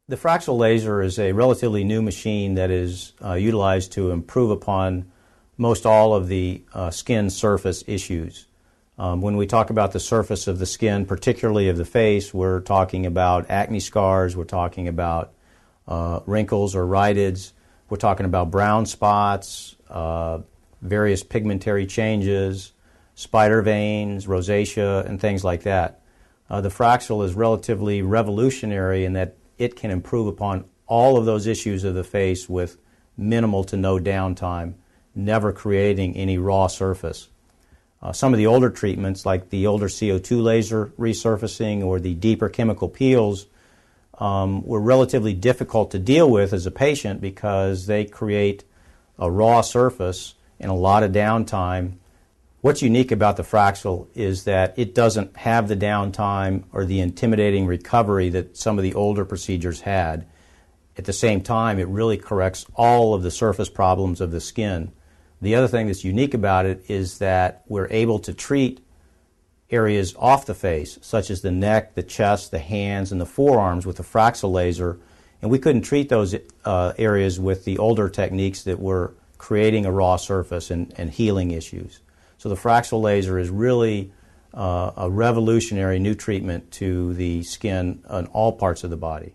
The Fraxel laser is a relatively new machine that is utilized to improve upon most all of the skin surface issues. When we talk about the surface of the skin, particularly of the face, we're talking about acne scars, we're talking about wrinkles or rhytids, we're talking about brown spots, various pigmentary changes, spider veins, rosacea, and things like that. The Fraxel is relatively revolutionary in that it can improve upon all of those issues of the face with minimal to no downtime, never creating any raw surface. Some of the older treatments, like the older CO2 laser resurfacing or the deeper chemical peels, were relatively difficult to deal with as a patient because they create a raw surface and a lot of downtime. What's unique about the Fraxel is that it doesn't have the downtime or the intimidating recovery that some of the older procedures had. At the same time, it really corrects all of the surface problems of the skin. The other thing that's unique about it is that we're able to treat areas off the face, such as the neck, the chest, the hands, and the forearms with the Fraxel laser, and we couldn't treat those areas with the older techniques that were creating a raw surface and healing issues. So the Fraxel laser is really a revolutionary new treatment to the skin on all parts of the body.